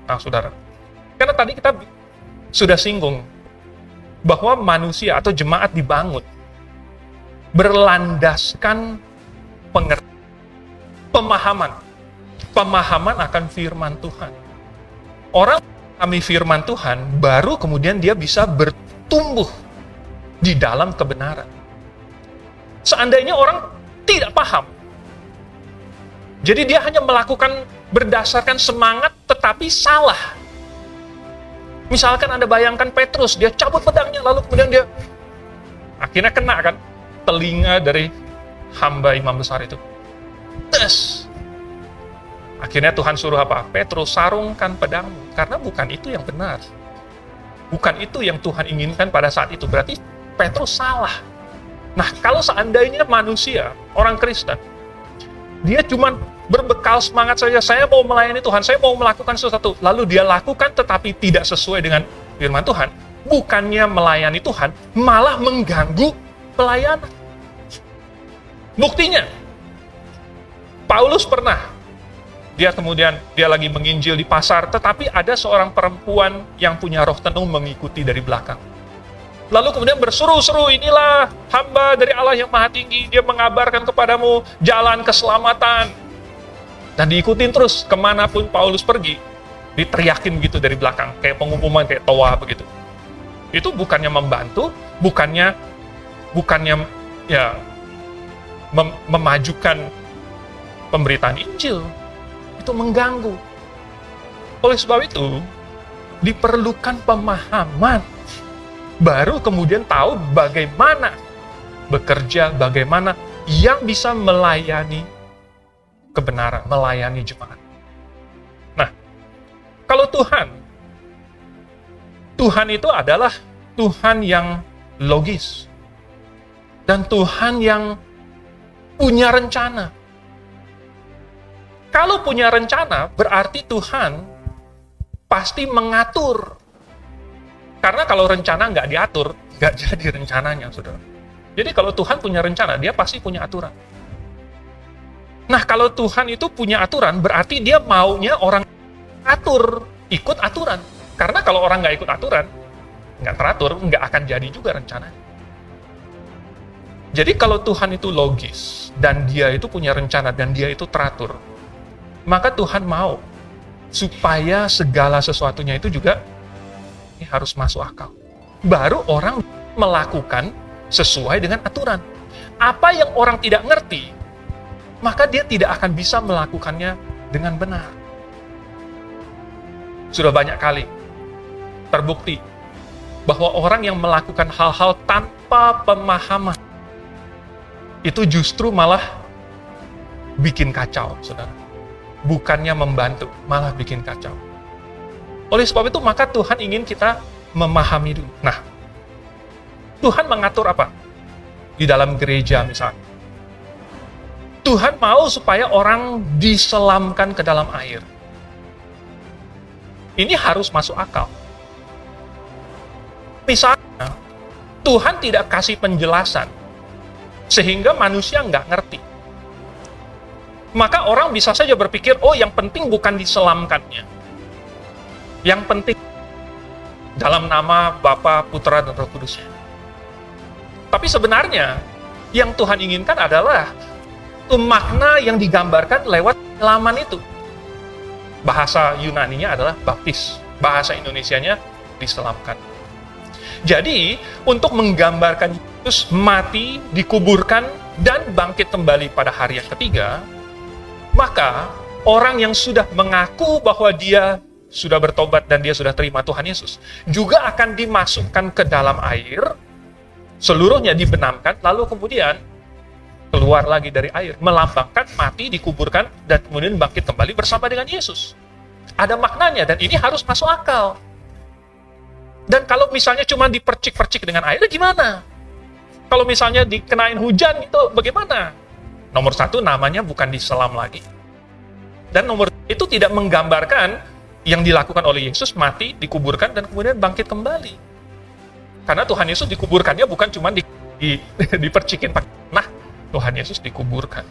Nah, saudara, karena tadi kita sudah singgung bahwa manusia atau jemaat dibangun berlandaskan pemahaman akan firman Tuhan. Orang memahami firman Tuhan, baru kemudian dia bisa bertumbuh di dalam kebenaran. Seandainya orang tidak paham, jadi dia hanya melakukan berdasarkan semangat tetapi salah. Misalkan Anda bayangkan Petrus, dia cabut pedangnya lalu kemudian dia akhirnya kena kan telinga dari hamba imam besar itu. Tes. Akhirnya Tuhan suruh apa? Petrus, sarungkan pedangmu, karena bukan itu yang benar. Bukan itu yang Tuhan inginkan pada saat itu. Berarti Petrus salah. Nah, kalau seandainya manusia, orang Kristen, dia cuma berbekal semangat saja, saya mau melayani Tuhan, saya mau melakukan sesuatu, lalu dia lakukan tetapi tidak sesuai dengan firman Tuhan, bukannya melayani Tuhan, malah mengganggu pelayanan. Buktinya, Paulus pernah, dia lagi menginjil di pasar, tetapi ada seorang perempuan yang punya roh tenung mengikuti dari belakang. Lalu kemudian berseru-seru, inilah hamba dari Allah yang Maha Tinggi, dia mengabarkan kepadamu jalan keselamatan. Dan diikutin terus, kemanapun Paulus pergi, diteriakin gitu dari belakang, kayak pengumuman, kayak toa begitu. Itu bukannya membantu, bukannya ya memajukan pemberitaan Injil, itu mengganggu. Oleh sebab itu, diperlukan pemahaman, baru kemudian tahu bagaimana bekerja, bagaimana yang bisa melayani kebenaran, melayani jemaat. Nah, kalau Tuhan itu adalah Tuhan yang logis, dan Tuhan yang punya rencana. Kalau punya rencana, berarti Tuhan pasti mengatur. Karena kalau rencana nggak diatur, nggak jadi rencananya, saudara. Jadi kalau Tuhan punya rencana, dia pasti punya aturan. Nah, kalau Tuhan itu punya aturan, berarti dia maunya orang atur, ikut aturan. Karena kalau orang nggak ikut aturan, nggak teratur, nggak akan jadi juga rencananya. Jadi kalau Tuhan itu logis, dan dia itu punya rencana, dan dia itu teratur, maka Tuhan mau supaya segala sesuatunya itu juga ini harus masuk akal. Baru orang melakukan sesuai dengan aturan. Apa yang orang tidak ngerti, maka dia tidak akan bisa melakukannya dengan benar. Sudah banyak kali terbukti bahwa orang yang melakukan hal-hal tanpa pemahaman itu justru malah bikin kacau, saudara. Bukannya membantu, malah bikin kacau. Oleh sebab itu, maka Tuhan ingin kita memahami dulu. Nah, Tuhan mengatur apa? Di dalam gereja misalnya. Tuhan mau supaya orang diselamkan ke dalam air. Ini harus masuk akal. Misalnya, Tuhan tidak kasih penjelasan, sehingga manusia nggak ngerti. Maka orang bisa saja berpikir, oh yang penting bukan diselamatkannya. Yang penting dalam nama Bapa, Putra, dan Roh Kudus. Tapi sebenarnya, yang Tuhan inginkan adalah makna yang digambarkan lewat penyelaman itu. Bahasa Yunaninya adalah baptis. Bahasa Indonesianya diselamatkan. Jadi, untuk menggambarkan Yesus mati, dikuburkan, dan bangkit kembali pada hari yang ketiga, maka orang yang sudah mengaku bahwa dia sudah bertobat dan dia sudah terima Tuhan Yesus, juga akan dimasukkan ke dalam air, seluruhnya dibenamkan, lalu kemudian keluar lagi dari air, melambangkan mati, dikuburkan, dan kemudian bangkit kembali bersama dengan Yesus. Ada maknanya, dan ini harus masuk akal. Dan kalau misalnya cuma dipercik-percik dengan air, gimana? Kalau misalnya dikenain hujan, itu bagaimana? Nomor satu, namanya bukan diselam lagi. Dan nomor itu tidak menggambarkan yang dilakukan oleh Yesus, mati, dikuburkan, dan kemudian bangkit kembali. Karena Tuhan Yesus dikuburkannya bukan cuma dipercikin pakai. Nah, Tuhan Yesus dikuburkan.